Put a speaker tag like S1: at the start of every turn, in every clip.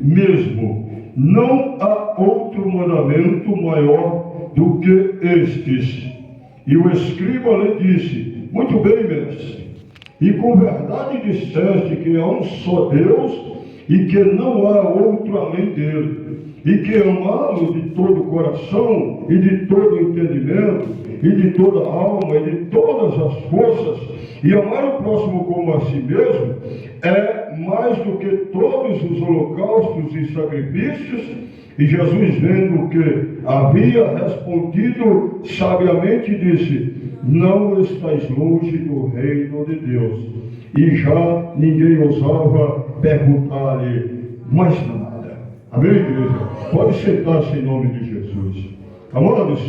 S1: mesmo. Não há outro mandamento maior do que estes. E o escriba lhe disse: muito bem, mestre, e com verdade disseste que há um só Deus e que não há outro além dele, e que amá-lo de todo o coração e de todo o entendimento e de toda a alma e de todas as forças, e amar o próximo como a si mesmo, é mais do que todos os holocaustos e sacrifícios. E Jesus, vendo que havia respondido sabiamente, disse: não estais longe do reino de Deus. E já ninguém ousava perguntar-lhe mais nada. Amém, igreja? Pode sentar-se em nome de Jesus. Amados,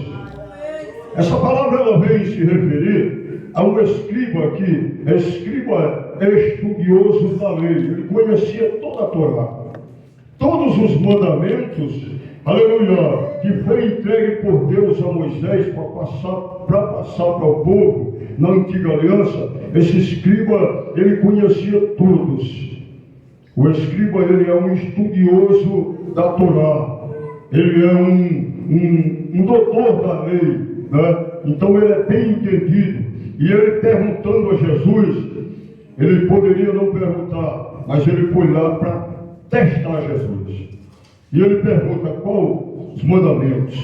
S1: essa palavra ela vem se referir a um escriba aqui. Escriba é estudioso da lei. Ele conhecia toda a Torá, todos os mandamentos, aleluia, que foi entregue por Deus a Moisés para passar para o povo na antiga aliança. Esse escriba, ele conhecia todos. O escriba, ele é um estudioso da Torá, ele é um doutor da lei, né? Então ele é bem entendido. E ele perguntando a Jesus, ele poderia não perguntar, mas ele foi lá para testar Jesus. E ele pergunta: qual os mandamentos?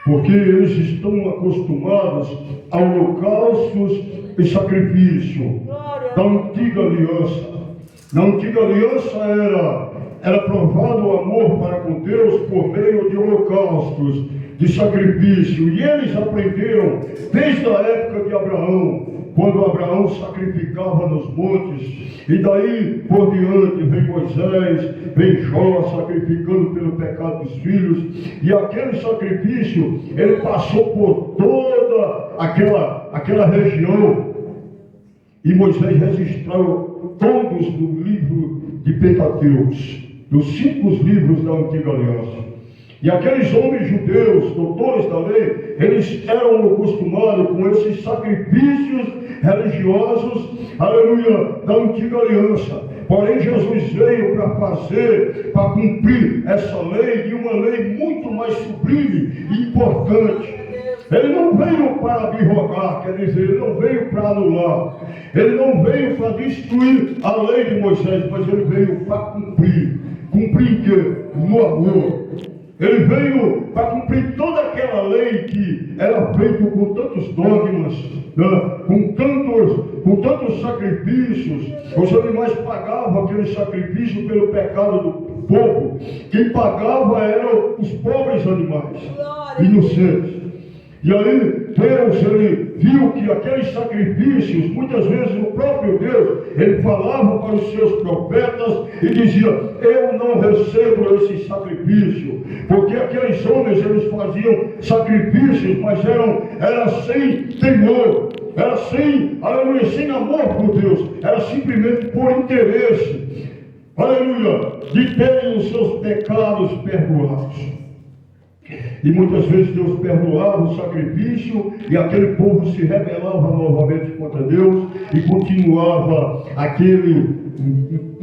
S1: Porque eles estão acostumados a holocaustos e sacrifício da antiga aliança. Na antiga aliança era provado o amor para com Deus por meio de holocaustos, de sacrifício. E eles aprenderam desde a época de Abraão, quando Abraão sacrificava nos montes, e daí por diante vem Moisés, vem Jó sacrificando pelo pecado dos filhos, e aquele sacrifício, ele passou por toda aquela região, e Moisés registrou todos no livro de Pentateucos, dos 5 livros da antiga aliança. E aqueles homens judeus, doutores da lei, eles eram acostumados com esses sacrifícios religiosos, aleluia, da antiga aliança. Porém, Jesus veio para cumprir essa lei, e uma lei muito mais sublime e importante. Ele não veio para abrogar, quer dizer, ele não veio para anular, ele não veio para destruir a lei de Moisés, mas ele veio para cumprir. Cumprir que? No amor. Ele veio para cumprir toda aquela lei que era feita com tantos dogmas, né? com tantos sacrifícios. Os animais pagavam aquele sacrifício pelo pecado do povo. Quem pagava eram os pobres animais, inocentes. E aí Deus, ele viu que aqueles sacrifícios, muitas vezes o próprio Deus, ele falava para os seus profetas e dizia: eu não recebo esse sacrifício, porque aqueles homens, eles faziam sacrifícios, mas era sem temor, era sem, aleluia, sem amor por Deus, era simplesmente por interesse, aleluia, de terem os seus pecados perdoados. E muitas vezes Deus perdoava o sacrifício e aquele povo se rebelava novamente contra Deus e continuava aquele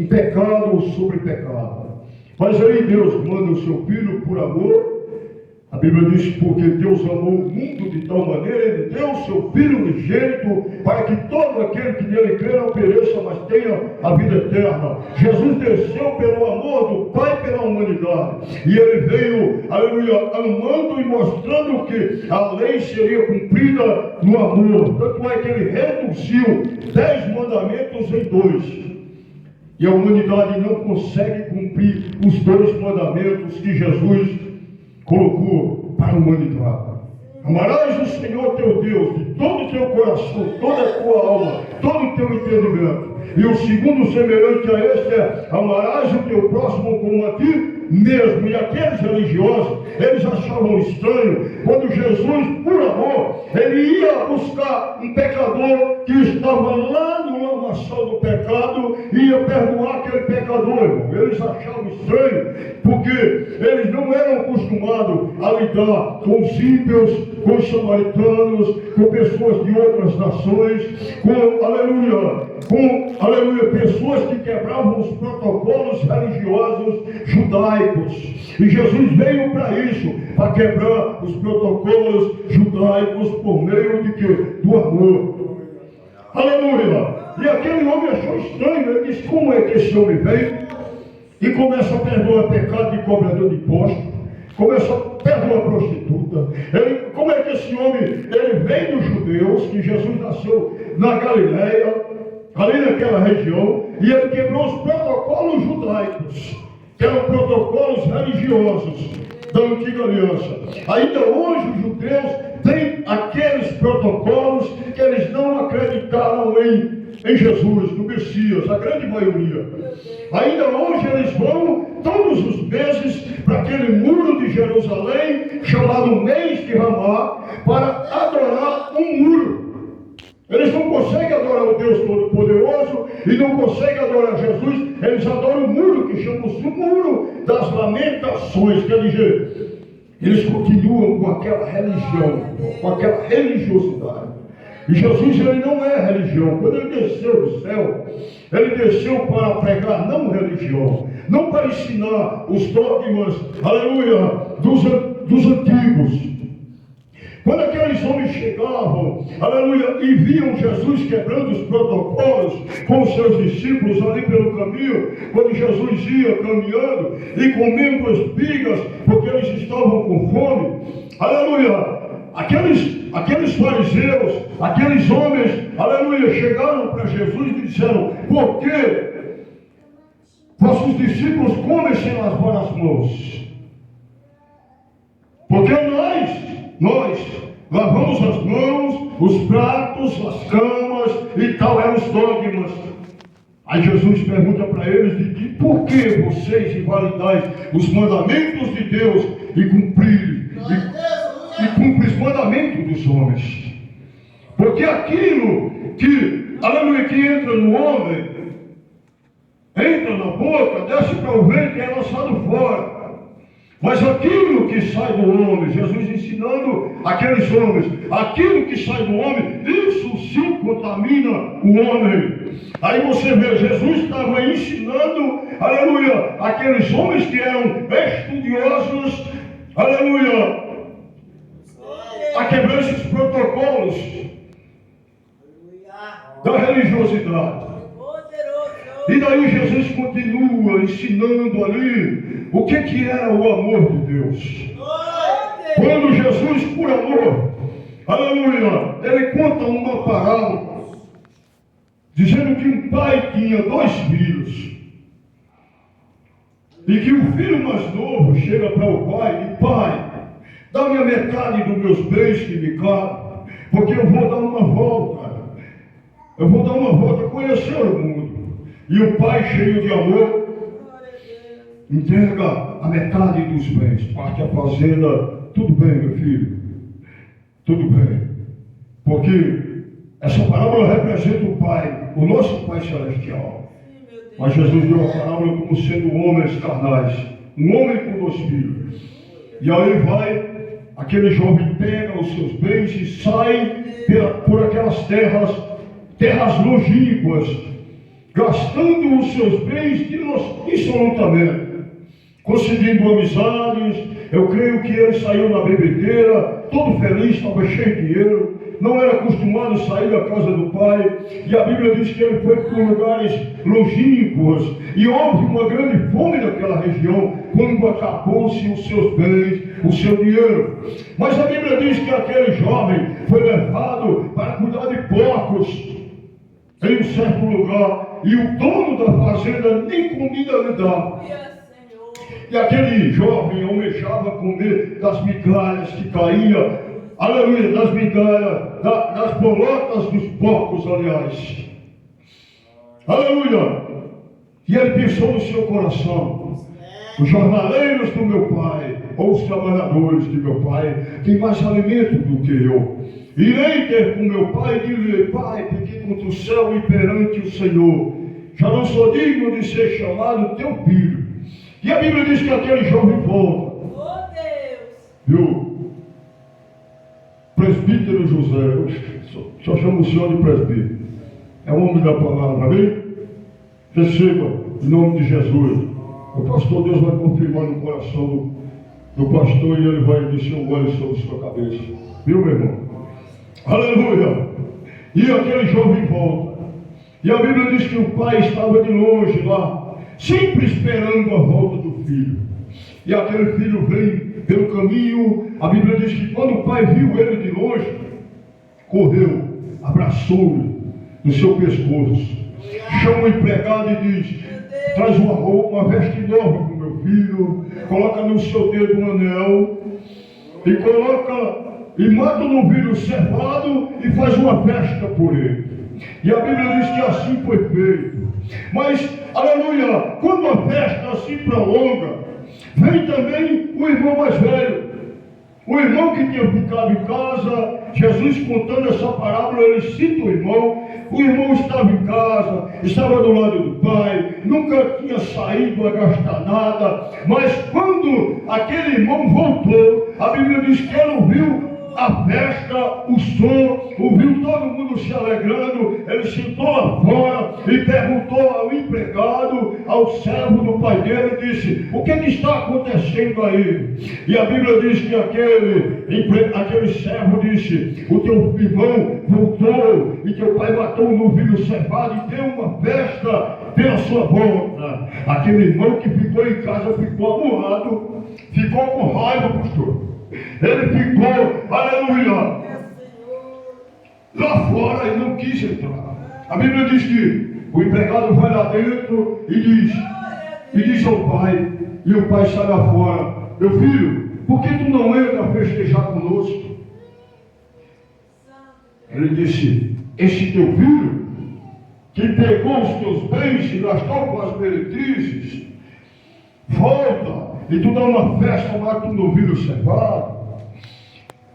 S1: pecado sobre pecado. Mas aí Deus manda o seu Filho por amor. A Bíblia diz: porque Deus amou o mundo de tal maneira, ele deu o seu Filho unigênito, para que todo aquele que nele crê não pereça, mas tenha a vida eterna. Jesus desceu pelo amor do Pai pela humanidade, e ele veio, aleluia, amando e mostrando que a lei seria cumprida no amor. Tanto é que ele reduziu 10 mandamentos em 2. E a humanidade não consegue cumprir os 2 mandamentos que Jesus colocou para a humanidade. Amarás o Senhor teu Deus de todo o teu coração, toda a tua alma, todo o teu entendimento. E o segundo semelhante a este é: amarás o teu próximo como a ti mesmo. E aqueles religiosos, eles achavam estranho quando Jesus, por amor, ele ia buscar um pecador que estava lá no lamaçal do pecado, pecado e ia perdoar aquele pecador, irmão. Eles achavam estranho, porque eles não eram acostumados a lidar com os ímpios, com os samaritanos, com pessoas de outras nações, aleluia, pessoas que quebravam os protocolos religiosos judaicos. E Jesus veio para isso, para quebrar os protocolos judaicos por meio de quê? Do amor. Aleluia! E aquele homem achou estranho. Ele disse: como é que esse homem veio e começa a perdoar pecado de cobrador de impostos, começa a perdoar prostituta? Como é que esse homem, ele vem dos judeus, que Jesus nasceu na Galileia, ali naquela região, e ele quebrou os protocolos judaicos, que eram protocolos religiosos da antiga aliança. Ainda hoje os judeus têm aqueles protocolos que eles não acreditaram em Jesus, no Messias, a grande maioria. Ainda hoje eles vão todos os meses para aquele muro de Jerusalém, chamado mês de Ramá, para adorar um muro. Eles não conseguem adorar o Deus Todo-Poderoso e não conseguem adorar Jesus. Eles adoram o muro, que chamamos de muro das lamentações. Quer dizer, eles continuam com aquela religião, com aquela religiosidade. E Jesus, ele não é religião. Quando ele desceu do céu, ele desceu para pregar não religião, não para ensinar os dogmas, aleluia, dos antigos. Quando aqueles homens chegavam, aleluia, e viam Jesus quebrando os protocolos com os seus discípulos ali pelo caminho, quando Jesus ia caminhando e comendo espigas, porque eles estavam com fome, aleluia, aqueles fariseus, aqueles homens, aleluia, chegaram para Jesus e disseram: por que vossos discípulos comem sem lavar as mãos? Porque nós lavamos as mãos, os pratos, as camas e tal, eram os dogmas. Aí Jesus pergunta para eles: de por que vocês invalidais os mandamentos de Deus e cumprem os mandamentos dos homens? Porque aquilo que, aleluia, que entra no homem, entra na boca, desce para o ventre e é lançado fora. Mas aquilo que sai do homem, Jesus ensinando aqueles homens, aquilo que sai do homem, isso sim contamina o homem. Aí você vê, Jesus estava ensinando, aleluia, aqueles homens que eram estudiosos, aleluia, a quebrar esses protocolos da religiosidade. E daí Jesus continua ensinando ali o que era o amor de Deus. Quando Jesus, por amor, aleluia, ele conta uma parábola, dizendo que um pai tinha 2 filhos. E que o filho mais novo chega para o pai e: pai, dá-me a metade dos meus bens que me cabem, porque eu vou dar uma volta. Eu vou dar uma volta, conhecer o mundo. E o pai, cheio de amor, entrega a metade dos bens, parte a fazenda. Tudo bem, meu filho, tudo bem, porque essa parábola representa o Pai, o nosso Pai Celestial. Mas Jesus deu a parábola como sendo homens carnais, um homem com 2 filhos. E aí vai, aquele jovem pega os seus bens e sai por aquelas terras longínquas, gastando os seus bens insolutamente, conseguindo amizades. Eu creio que ele saiu na bebedeira, todo feliz, estava cheio de dinheiro, não era acostumado a sair da casa do pai. E a Bíblia diz que ele foi por lugares longínquos, e houve uma grande fome naquela região, quando acabou-se os seus bens, o seu dinheiro. Mas a Bíblia diz que aquele jovem foi levado para cuidar de porcos em um certo lugar, e o dono da fazenda nem comida lhe dava. E aquele jovem almejava comer das migalhas que caíam, aleluia, das migalhas, das bolotas dos porcos, aliás. Aleluia. E ele pensou no seu coração: os jornaleiros do meu pai, ou os trabalhadores de meu pai, têm mais alimento do que eu. Irei ter com meu pai e direi: pai, pequei contra o céu e perante o Senhor, já não sou digno de ser chamado teu filho. E a Bíblia diz que aquele jovem volta.
S2: Oh Deus!
S1: Viu? Presbítero José, só chamo o senhor de presbítero. É o homem da palavra, amém? Receba, em nome de Jesus. O pastor, Deus vai confirmar no coração do pastor e ele vai descer um olho sobre sua cabeça. Viu, meu irmão? Aleluia! E aquele jovem volta. E a Bíblia diz que o pai estava de longe lá, sempre esperando a volta do filho. E aquele filho vem pelo caminho. A Bíblia diz que quando o pai viu ele de longe, correu, abraçou-o no seu pescoço, chama o empregado e diz: traz uma roupa, uma veste nova para o meu filho, coloca no seu dedo um anel, e coloca, e mata o novilho cevado e faz uma festa por ele. E a Bíblia diz que assim foi feito. Mas, aleluia, quando a festa se prolonga, vem também o irmão mais velho. O irmão que tinha ficado em casa, Jesus contando essa parábola, ele cita o irmão estava em casa, estava do lado do pai, nunca tinha saído a gastar nada, mas quando aquele irmão voltou, a Bíblia diz que ele ouviu a festa, o som, ouviu todo mundo se alegrando. Ele sentou lá fora e perguntou ao empregado, ao servo do pai dele, e disse: o que está acontecendo aí? E a Bíblia diz que aquele servo disse: o teu irmão voltou e teu pai matou um novilho cevado e deu uma festa pela sua volta. Aquele irmão que ficou em casa ficou amuado, ficou com raiva, pastor. Ele ficou, aleluia, lá fora e não quis entrar. A Bíblia diz que o empregado vai lá dentro e diz ao pai, e o pai sai lá fora: meu filho, por que tu não entra a festejar conosco? Ele disse: esse teu filho, que pegou os teus bens e gastou com as meretrizes, volta e tu dá uma festa, mata um novilho cevado,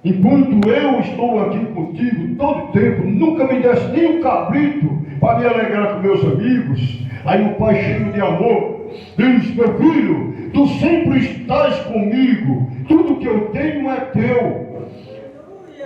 S1: enquanto eu estou aqui contigo todo o tempo, nunca me desse nem um cabrito para me alegrar com meus amigos. Aí o pai, cheio de amor, diz: meu filho, tu sempre estás comigo, tudo que eu tenho é teu.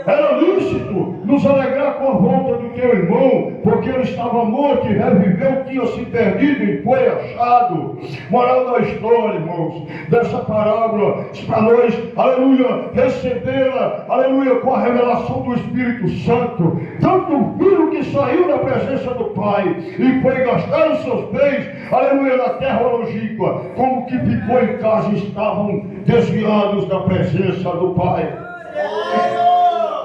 S1: Era lícito nos alegrar com a volta do teu irmão, porque ele estava morto e reviveu, tinha se perdido e foi achado. Moral da história, irmãos, dessa parábola, para nós, aleluia, recebê-la, aleluia, com a revelação do Espírito Santo. Tanto o filho que saiu da presença do pai e foi gastar os seus bens, aleluia, na terra longínqua, como o que ficou em casa estavam desviados da presença do pai.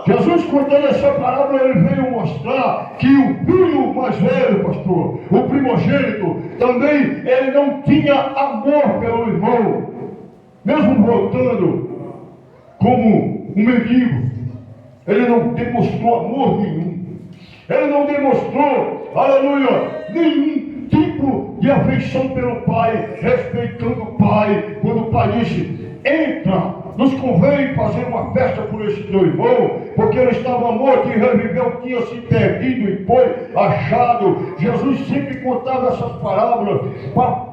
S1: Jesus, contando essa parábola, ele veio mostrar que o filho mais velho, pastor, o primogênito, também ele não tinha amor pelo irmão, mesmo voltando como um mendigo. Ele não demonstrou amor nenhum. Ele não demonstrou, aleluia, nenhum tipo de afeição pelo pai, respeitando o pai. Quando o pai disse: entra, nos convém fazer uma festa por esse teu irmão, porque ele estava morto e reviveu, tinha se perdido e foi achado. Jesus sempre contava essas parábolas para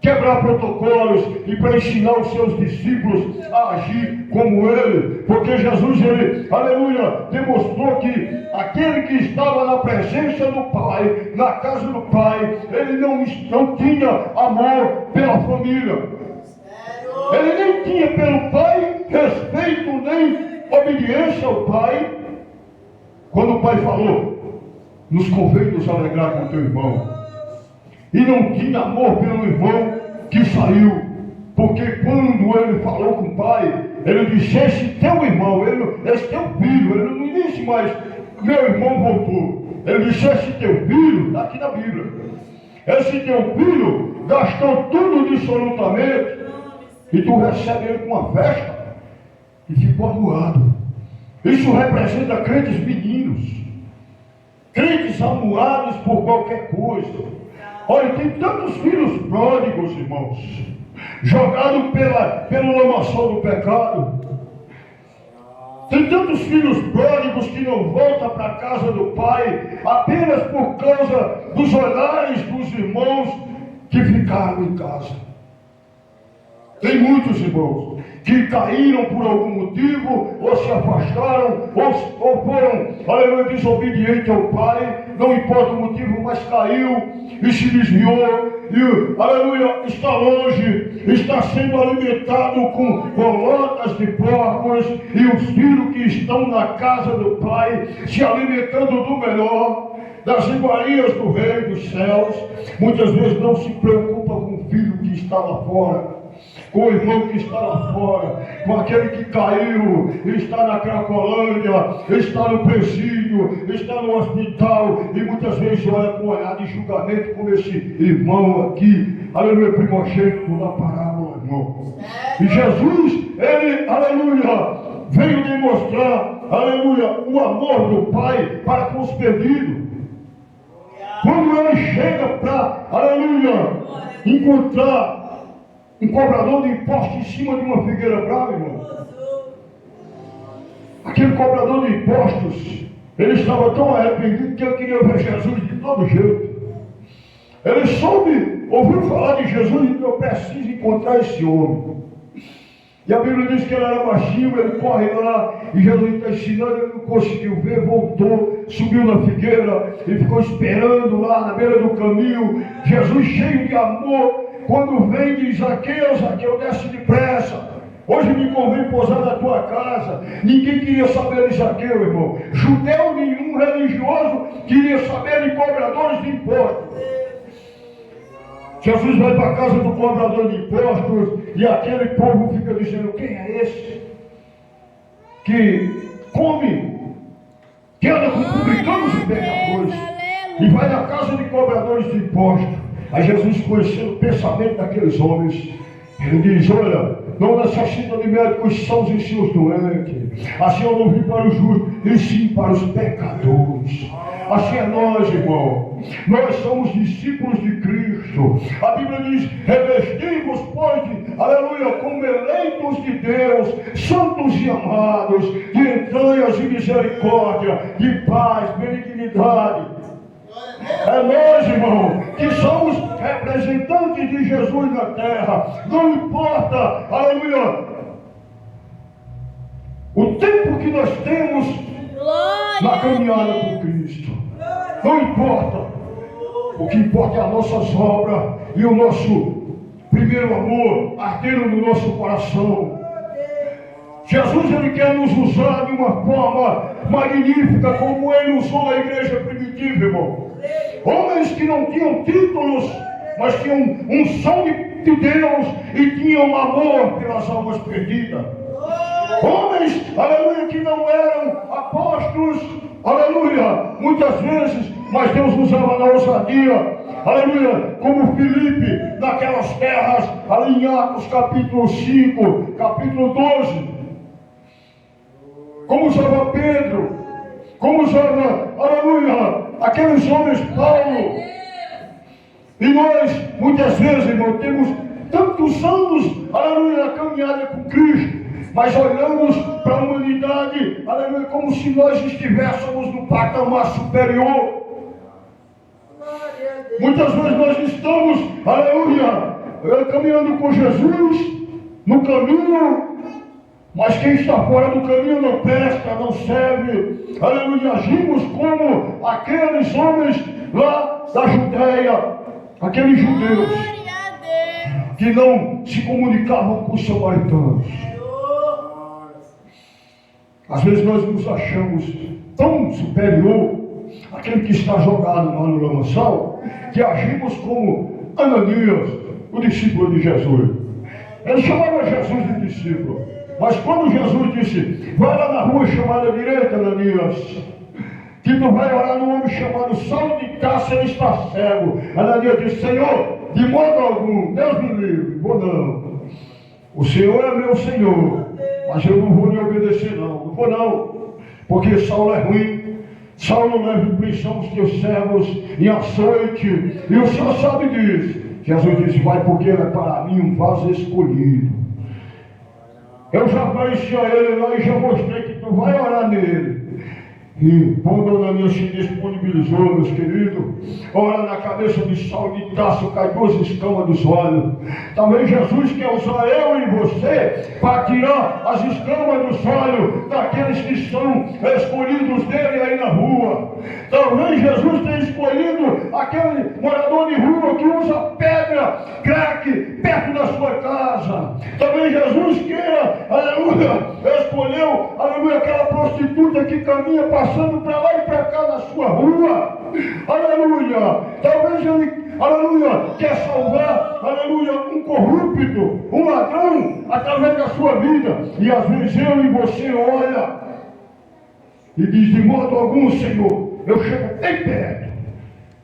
S1: quebrar protocolos e para ensinar os seus discípulos a agir como ele, porque Jesus, ele, aleluia, demonstrou que aquele que estava na presença do Pai, na casa do Pai, ele não tinha amor pela família. Ele nem tinha pelo pai respeito nem obediência ao pai. Quando o pai falou: nos convém nos alegrar com o teu irmão, e não tinha amor pelo irmão que saiu, porque quando ele falou com o pai, ele disse: esse teu irmão, esse teu filho, ele não disse mais meu irmão voltou, ele disse: esse teu filho, está aqui na Bíblia, esse teu filho gastou tudo absolutamente, e tu recebe ele com uma festa e ficou amuado. Isso representa crentes meninos, crentes amuados por qualquer coisa. Olha, tem tantos filhos pródigos, irmãos, jogados pelo lamaçal do pecado. Tem tantos filhos pródigos que não voltam para a casa do pai apenas por causa dos olhares dos irmãos que ficaram em casa. Tem muitos irmãos que caíram por algum motivo, ou se afastaram, ou foram, aleluia, desobedientes ao pai, não importa o motivo, mas caiu e se desviou, e, aleluia, está longe, está sendo alimentado com lotas de porcos, e os filhos que estão na casa do pai, se alimentando do melhor, das iguarias do rei dos céus, muitas vezes não se preocupa com o filho que está lá fora, com o irmão que está lá fora, com aquele que caiu, está na Cracolândia, está no presídio, está no hospital, e muitas vezes olha com um olhar de julgamento como esse irmão aqui, aleluia, primogênito da parábola, irmão. E Jesus, ele, aleluia, veio demonstrar, aleluia, o amor do Pai para com os perdidos. Quando ele chega para, aleluia, encontrar um cobrador de impostos em cima de uma figueira brava, irmão. Aquele cobrador de impostos, ele estava tão arrependido que ele queria ver Jesus de todo jeito. Ele ouviu falar de Jesus e disse: eu preciso encontrar esse homem. E a Bíblia diz que ele era baixinho, ele corre lá, e Jesus está ensinando, ele não conseguiu ver, voltou, subiu na figueira, e ficou esperando lá na beira do caminho. Jesus, cheio de amor, quando vem, diz: Zaqueu, Zaqueu, desce depressa, hoje me convém pousar na tua casa. Ninguém queria saber de Zaqueu, irmão. Judeu nenhum, religioso, queria saber de cobradores de impostos. Jesus vai para a casa do cobrador de impostos, e aquele povo fica dizendo: quem é esse que come, que anda com publicanos e pecadores, e vai na casa de cobradores de impostos? Aí Jesus, conhecendo o pensamento daqueles homens, ele diz: olha, não necessita de médicos sãos e sim os doentes. Assim eu não vim para os justos, e sim para os pecadores. Assim é nós, irmão. Nós somos discípulos de Cristo. A Bíblia diz: revestimos, pois, aleluia, como eleitos de Deus, santos e amados, de entranhas e misericórdia, de paz, benignidade. É nós, irmão, que somos representantes de Jesus na terra. Não importa, aleluia, o tempo que nós temos na caminhada com Cristo. Não importa. O que importa é a nossa obra e o nosso primeiro amor ardendo no nosso coração. Jesus, ele quer nos usar de uma forma magnífica, como ele usou a igreja primitiva, irmão. Homens que não tinham títulos, mas tinham unção de Deus e tinham amor pelas almas perdidas. Homens, aleluia, que não eram apóstolos, aleluia, muitas vezes, mas Deus usava na ousadia, aleluia, como Filipe, naquelas terras, ali em Atos capítulo 5, capítulo 12. Como usava Pedro, como usava, aleluia, aqueles homens, Paulo. E nós, muitas vezes, irmão, temos tantos anos, aleluia, na caminhada com Cristo, mas olhamos para a humanidade, aleluia, como se nós estivéssemos no patamar superior. Muitas vezes nós estamos, aleluia, caminhando com Jesus, no caminho, mas quem está fora do caminho não presta, não serve. Aleluia, agimos como aqueles homens lá da Judéia, aqueles judeus que não se comunicavam com os samaritanos. Às vezes nós nos achamos tão superior àquele que está jogado lá no lamaçal, que agimos como Ananias, o discípulo de Jesus. Ele chamava Jesus de discípulo. Mas quando Jesus disse: vai lá na rua chamada direita, Ananias, que tu vai orar num homem chamado Saulo de Tarso, ele está cego. Ananias disse: Senhor, de modo algum, Deus me livre, vou não. O Senhor é meu Senhor, mas eu não vou lhe obedecer não vou não, porque Saulo é ruim. Saulo leva em prisão os teus servos em açoite, e o Senhor sabe disso. Jesus disse: vai, porque ele é para mim um vaso escolhido. Eu já apareci a ele lá e já mostrei que tu vai orar nele. E quando Ananias se disponibilizou, meus queridos, ora na cabeça de Saulo de Tarso, cai 2 escamas dos olhos. Também Jesus quer usar eu e você para tirar as escamas dos olhos daqueles que são escolhidos dele aí na rua. Talvez Jesus tenha escolhido aquele morador de rua que usa pedra, crack, perto da sua casa. Talvez Jesus queira, aleluia, escolheu, aleluia, aquela prostituta que caminha passando para lá e para cá na sua rua. Aleluia. Talvez ele, aleluia, quer salvar, aleluia, um corrupto, um ladrão, através da sua vida. E às vezes eu e você olha e diz, de modo algum, Senhor, eu chego bem perto.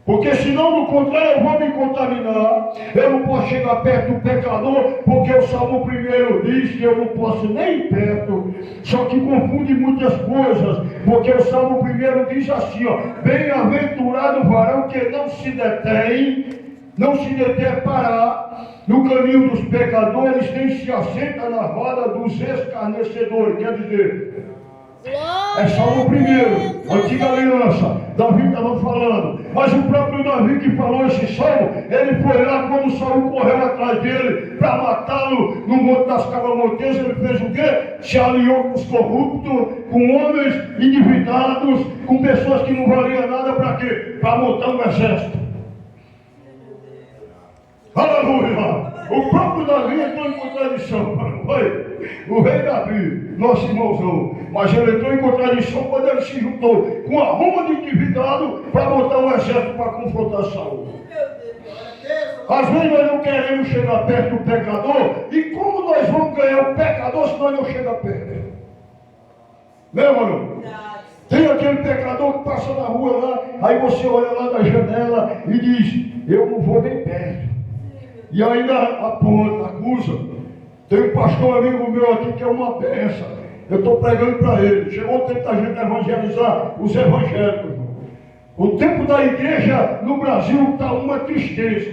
S1: Porque senão, do contrário, eu vou me contaminar. Eu não posso chegar perto do pecador, porque o Salmo 1 diz que eu não posso nem ir perto. Só que confunde muitas coisas, porque o Salmo 1 diz assim, ó, bem-aventurado o varão que não se detém a parar no caminho dos pecadores, nem se assenta na roda dos escarnecedores. Quer dizer, é Salmo 1, antiga aliança. Davi estava falando, mas o próprio Davi que falou esse salmo, ele foi lá quando Saul correu atrás dele para matá-lo no Monte das Cavamonteiras. Ele fez o quê? Se aliou com os corruptos, com homens endividados, com pessoas que não valiam nada. Para quê? Para montar um exército. Aleluia! O próprio Davi entrou em contradição. Foi o rei Davi, nosso irmãozão. Mas ele entrou em contradição quando ele se juntou com uma ruma de endividado para montar um exército para confrontar Saul. Às vezes nós não queremos chegar perto do pecador. E como nós vamos ganhar o pecador se nós não chegamos perto? Lembra, não? Tem aquele pecador que passa na rua lá, aí você olha lá da janela e diz, eu não vou nem perto. E ainda aponta, acusa. Tem um pastor amigo meu aqui que é uma benção. Eu estou pregando para ele. Chegou o tempo da gente evangelizar os evangélicos. O tempo da igreja no Brasil está uma tristeza.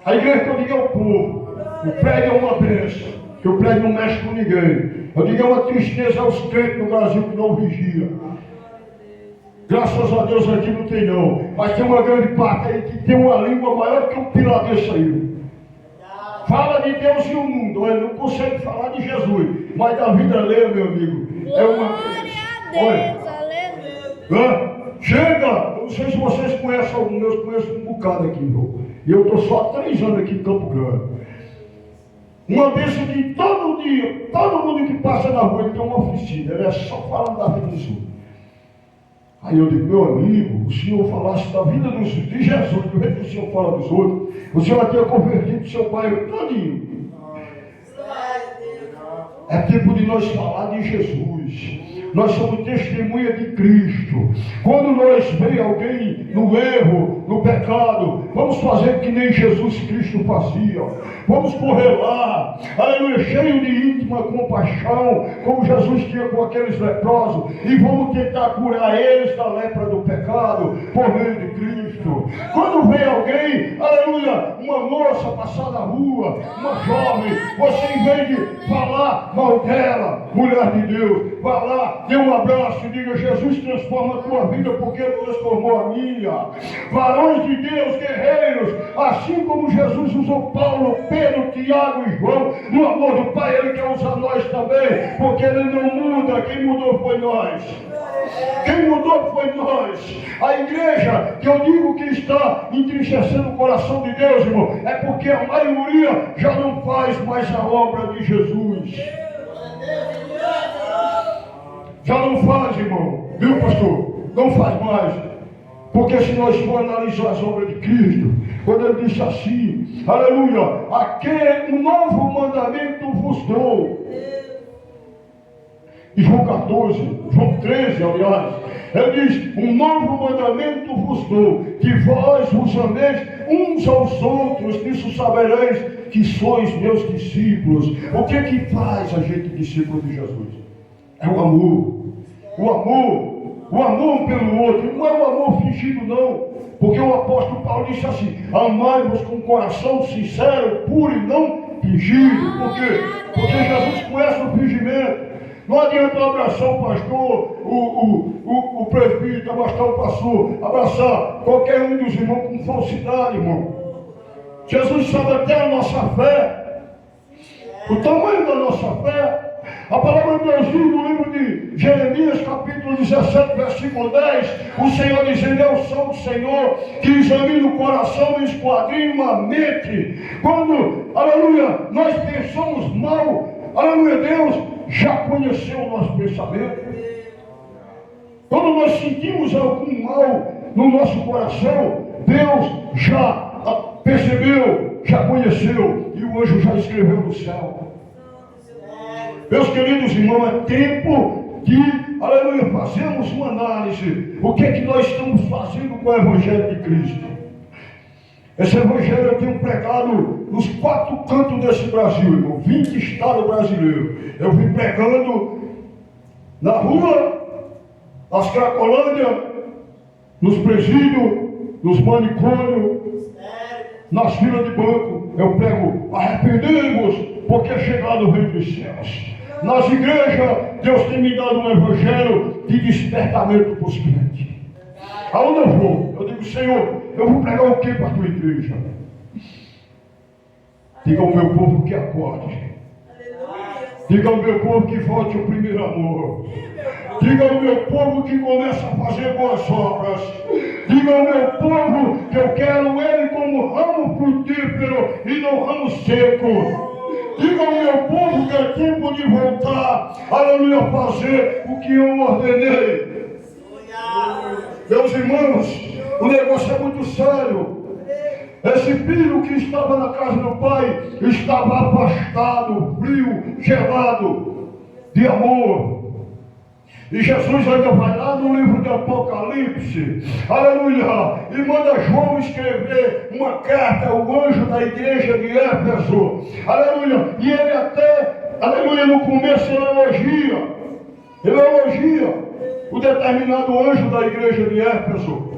S1: A igreja que eu digo é o povo. O prédio é uma benção. Que o prédio não mexe com ninguém. Eu digo é uma tristeza aos crentes no Brasil que não vigia. Graças a Deus aqui não tem não. Mas tem uma grande parte aí que tem uma língua maior que um pilar desse aí. Fala de Deus e o mundo, ele não consegue falar de Jesus, mas da vida alheia, meu amigo, é uma coisa. Olha, chega, eu não sei se vocês conhecem alguns, eu conheço um bocado aqui, viu? E eu estou só há 3 anos aqui em Campo Grande. Uma bênção que todo dia, todo mundo que passa na rua, ele tem uma oficina, ele é só falando da vida dos outros. Aí eu digo, meu amigo, o senhor falasse da vida de Jesus, do jeito que o senhor fala dos outros, o senhor vai ter convertido o seu bairro todinho. É tempo de nós falar de Jesus. Nós somos testemunha de Cristo. Quando nós vemos alguém no erro, no pecado, vamos fazer que nem Jesus Cristo fazia. Vamos correr lá, aleluia, cheio de íntima compaixão, como Jesus tinha com aqueles leprosos, e vamos tentar curar eles da lepra do pecado, por meio de Cristo. Quando vem alguém, aleluia, uma moça passar na rua, uma jovem, você em vez de falar mal dela, mulher de Deus, vá lá, dê um abraço e diga, Jesus transforma a tua vida porque ele transformou a minha. Varões de Deus, guerreiros, assim como Jesus usou Paulo, Pedro, Tiago e João, no amor do Pai, ele quer usar nós também, porque ele não muda, quem mudou foi nós. Quem mudou foi nós. A igreja, que eu digo que está entristecendo o coração de Deus, irmão, é porque a maioria já não faz mais a obra de Jesus. Já não faz, irmão, viu, pastor? Não faz mais. Porque se nós formos analisar as obras de Cristo, quando ele disse assim, aleluia, aquele um novo mandamento vos dou. Em João 14, João 13, aliás, ele diz, um novo mandamento vos dou, que vós vos ameis uns aos outros, nisso sabereis que sois meus discípulos. O que é que faz a gente discípulo de Jesus? É o amor. O amor um pelo outro, não é o amor fingido não, porque o apóstolo Paulo disse assim, amai-vos com um coração sincero, puro e não fingido. Por quê? Porque Jesus conhece o fingimento. Não adianta abraçar o pastor, o presbítero, abraçar o pastor, abraçar qualquer um dos irmãos com falsidade, irmão. Jesus sabe até a nossa fé, o tamanho da nossa fé. A palavra de Deus diz no livro de Jeremias, capítulo 17, versículo 10, o Senhor dizendo: eu sou o Senhor que examina o coração e esquadrinha a mente. Quando, aleluia, nós pensamos mal, aleluia, Deus já conheceu o nosso pensamento. Quando nós sentimos algum mal no nosso coração, Deus já percebeu, já conheceu, e o anjo já escreveu no céu. Meus queridos irmãos, é tempo de, aleluia, fazermos uma análise. O que é que nós estamos fazendo com o Evangelho de Cristo? Esse Evangelho eu tenho pregado nos 4 cantos desse Brasil, irmão, 20 estados brasileiros. Eu vim pregando na rua, nas Cracolândias, nos presídios, nos manicômios, nas filas de banco. Eu prego: arrependemos, porque é chegado o reino dos céus. Nas igrejas, Deus tem me dado um evangelho de despertamento para os crentes. Aonde eu vou? Eu digo: Senhor, eu vou pregar o que para a tua igreja? Diga ao meu povo que acorde. Diga ao meu povo que volte ao primeiro amor. Diga ao meu povo que começa a fazer boas obras. Diga ao meu povo que eu quero ele como ramo frutífero e não ramo seco. Diga ao meu povo que é tempo de voltar, aleluia, a fazer o que eu ordenei. Meus irmãos, o negócio é muito sério. Esse filho que estava na casa do pai estava afastado, frio, gelado, de amor. E Jesus ainda vai lá no livro de Apocalipse, aleluia, e manda João escrever uma carta ao anjo da igreja de Éfeso, aleluia, e ele até, aleluia, no começo ele elogia o determinado anjo da igreja de Éfeso,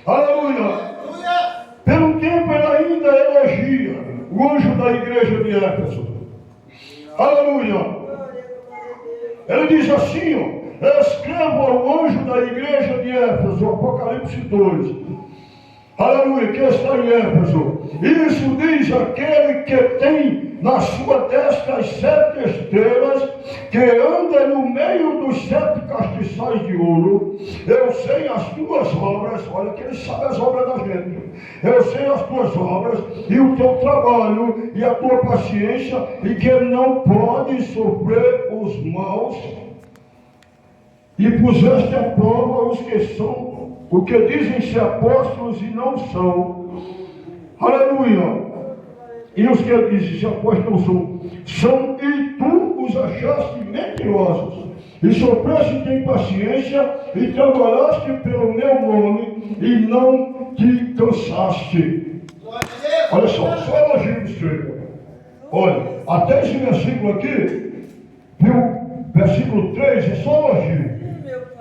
S1: aleluia. Pelo tempo ele ainda elogia o anjo da igreja de Éfeso, aleluia. Ele diz assim, ó: escreva ao anjo da igreja de Éfeso, Apocalipse 2, aleluia, que está em Éfeso. Isso diz aquele que tem na sua destra as 7 estrelas, que anda no meio dos 7 castiçais de ouro. Eu sei as tuas obras, olha que ele sabe as obras da gente. Eu sei as tuas obras e o teu trabalho e a tua paciência, e que não pode sofrer os maus. E puseste à prova os que são, o que dizem ser apóstolos e não são. Aleluia. E os que dizem ser apóstolos são, e tu os achaste mentirosos. E sofreste em paciência, e trabalhaste pelo meu nome, e não te cansaste. Olha só elogio do Senhor. Olha, até esse versículo aqui, viu? Versículo 3, é só elogio.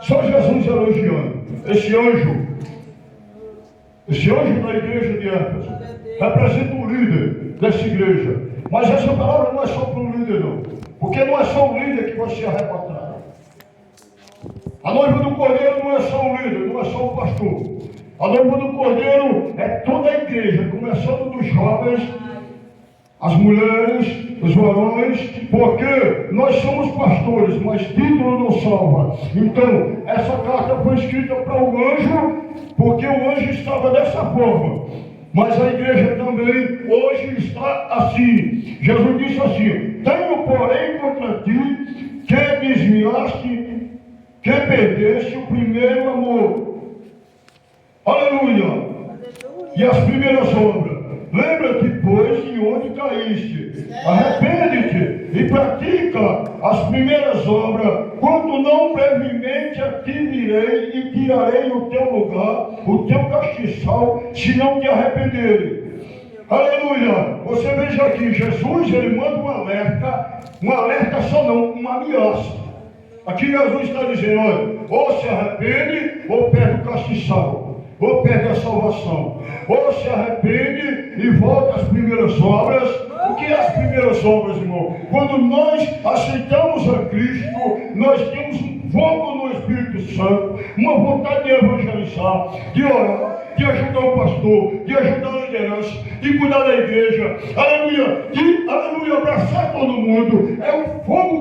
S1: Só Jesus elogiando. Esse anjo da igreja de Éfeso, representa um líder dessa igreja. Mas essa palavra não é só para um líder, não. Porque não é só um líder que vai ser arrebatado. A noiva do Cordeiro não é só um líder, não é só um pastor. A noiva do Cordeiro é toda a igreja, começando dos jovens, as mulheres, os varões, porque nós somos pastores, mas título não salva. Então, essa carta foi escrita para o anjo, porque o anjo estava dessa forma. Mas a igreja também hoje está assim. Jesus disse assim: tenho, porém, contra ti que desviaste, que perdeste o primeiro amor. Aleluia! E as primeiras obras. Lembra-te, pois, de onde caíste. Arrepende-te e pratica as primeiras obras. Quando não brevemente a ti virei e tirarei do teu lugar o teu castiçal, se não te arrependeres. Aleluia! Você veja aqui, Jesus, ele manda um alerta só não, uma ameaça. Aqui Jesus está dizendo: olha, ou se arrepende ou perde o castiçal, ou perde a salvação. Ou se arrepende e volta às primeiras obras, O que é as primeiras obras, irmão? Quando nós aceitamos a Cristo, nós temos um fogo no Espírito Santo, uma vontade de evangelizar, de orar, de ajudar o pastor, de ajudar a liderança, de cuidar da igreja, aleluia, de abraçar todo mundo. É o fogo